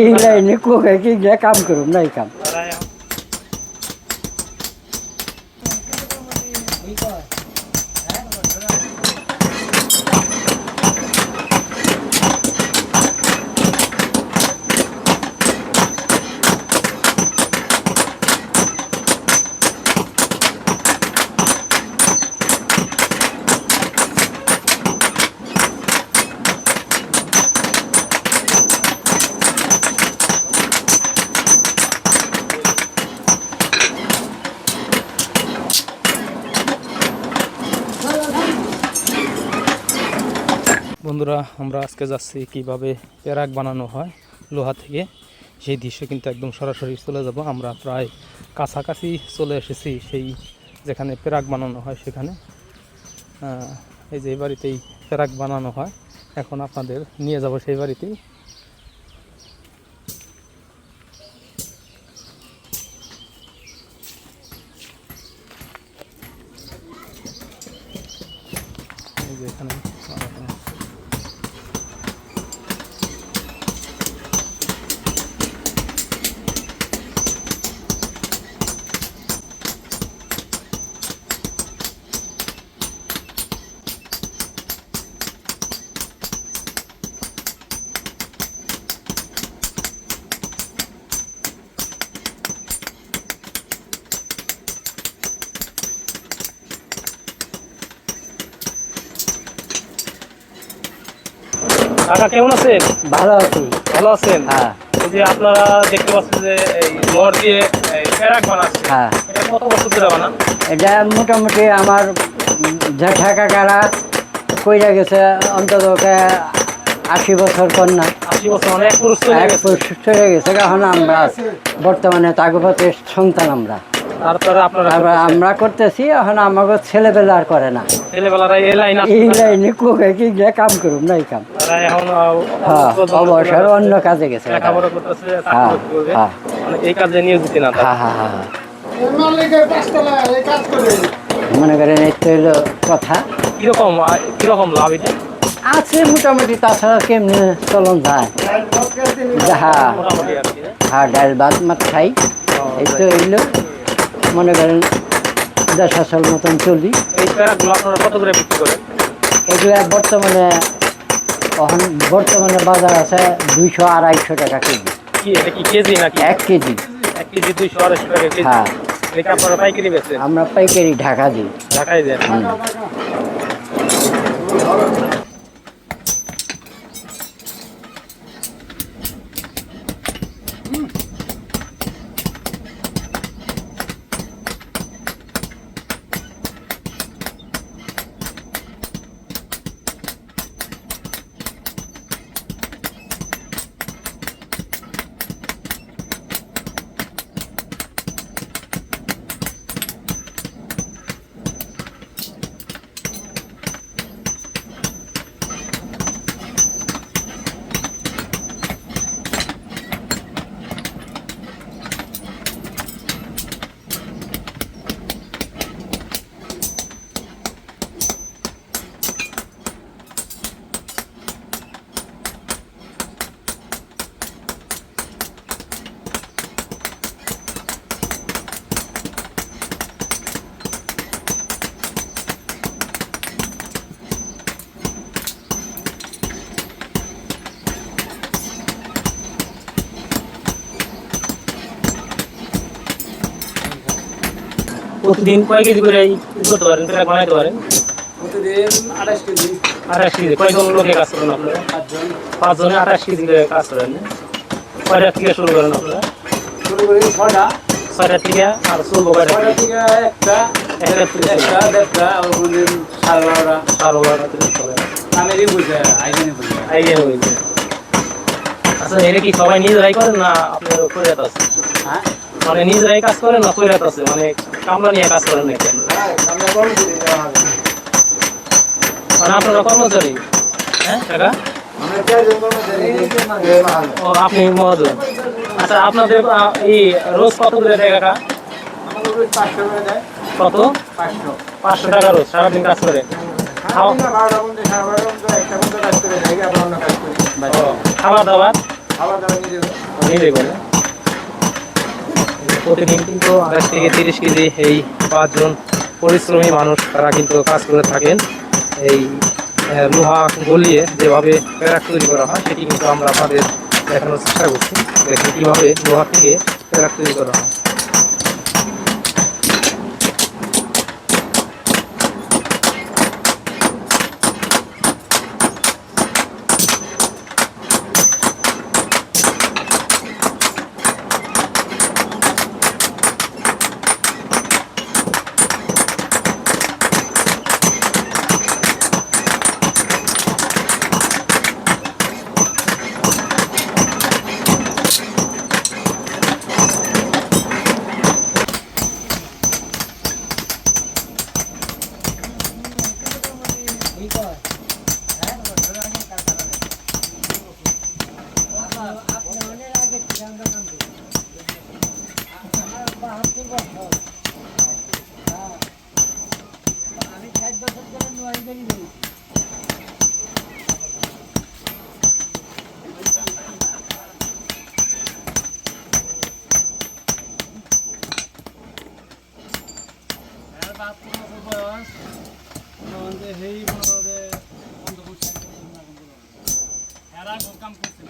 এই লাইনে কোথায় কি গিয়ে কাম করুম নাই কাম। বন্ধুরা, আমরা আজকে যাচ্ছি কিভাবে প্যারাক বানানো হয় লোহা থেকে, সেই দৃশ্য কিন্তু একদম সরাসরি চলে যাব। আমরা প্রায় কাছাকাছি চলে এসেছি সেই যেখানে প্যারাক বানানো হয় সেখানে। এই যে এই বাড়িতেই প্যারাক বানানো হয়, এখন আপনাদের নিয়ে যাব সেই বাড়িতেই। এই যে এখানে কাকা কেমন আছেন? ভালো আছি। ভালো আছেন? হ্যাঁ এই যে আপনারা দেখতে পাচ্ছেন যে এই নর দিয়ে প্যারাক বানাচ্ছে, হ্যাঁ, এটা কত বছর ধরে বানান? এটা মোটামুটি আমার জ্যাঠা কাকারা কইরা গেছে অন্তত 80 বছর পর না। 80 বছর, মানে এক পুরুষ চলে গেছে। চলে গেছে। এখন আমরা বর্তমানে তাগপথের সন্তান আমরা। তারপরে আপনারা আমরা করতেছি, এখন আমাকে ছেলেবেলা আর করে না। ছেলেবেলারা এই লাইনে কোথায় কি গিয়ে কাম করুম নাই কাম। এখন হ্যাঁ, অবসর অন্য কাজে গেছে। লেখাপড়া করতেছে, হ্যাঁ হ্যাঁ মানে এই কাজে নিয়োজিত না। হ্যাঁ হ্যাঁ হ্যাঁ, মনে করেন এই তো হলো কথা। কিরকম লাভ এটা আছে মোটামুটি, তাছাড়া কেমনি চলন যায়। হ্যাঁ মোটামুটি আর কি? হ্যাঁ, ডাল ভাত মাছ খাই, এই তো এগুলো মনে করেন 10 মতন চলি। এই প্যারাগুলো আপনারা কত করে বিক্রি করেন? এগুলা বর্তমানে বাজার আছে 200-250 টাকা কেজি। কি এটা কি কেজি নাকি? 1 কেজি। 1 কেজি 200-250 টাকা কেজি। হ্যাঁ, এটা আপনারা পাইকারি বেচেন? আমরা পাইকারি ঢাকা দিই। ঢাকায় দেন? প্রতিদিন কয় কেজি করে করতে পারেন, প্যারাক বানাইতে পারেন? প্রতিদিন 28 কেজি। 28 কেজি। কয়জন লোকে কাজ করেন আপনারা? 5 জনে 28 কেজি করে কাজ করেন। কয়টা থেকে শুরু করেন আপনারা? শুরু করি 6টা। 6টা থেকে আর চলবো কয়টা? 6টা থেকে একটা, দেড়টা, আর কোনদিন 12:30টা। 12:30 থেকে চলে। কামেরই বুঝে, আইজেনে বুঝে। আইডিয়া হয়েছে। আচ্ছা, এটা কি সবাই নিজেরাই করেন না আপনার কইরাত আছে? হ্যাঁ, মানে নিজেরাই কাজ করেন না কইরাত আছে, মানে কামলা নিয়ে কাজ করেন নাকি? আমরা কর্মচারী। মানে আপনারা কর্মচারী? হ্যাঁ কাকা, আমরা 4জন কর্মচারী। ও আপনি মহাজন। আচ্ছা, আপনাদের এই রোজ কত করে দেয় কাকা? আমাদের রোজ 500 করে দেয়। কত? 500। 500 টাকা রোজ, সারাদিন কাজ করে? সারাদিন না, 12টা পর্যন্ত, 12:30 পর্যন্ত, 1টা পর্যন্ত কাজ করে যাই, আমরা অন্য কাজ করি। খাওয়া দাওয়া? খাবার দাবার নিজে নিবে বলে প্রতিদিন কিন্তু 28 থেকে 30 কেজি এই 5 জন পরিশ্রমী মানুষ তারা কিন্তু কাজ করে থাকেন। এই লোহা গলিয়ে যেভাবে প্যারাক তৈরি করা হয় সেটি কিন্তু আমরা আপনাদের দেখানোর চেষ্টা করছি। দেখেন কীভাবে লোহা থেকে প্যারাক তৈরি করা হয়। কাম করছে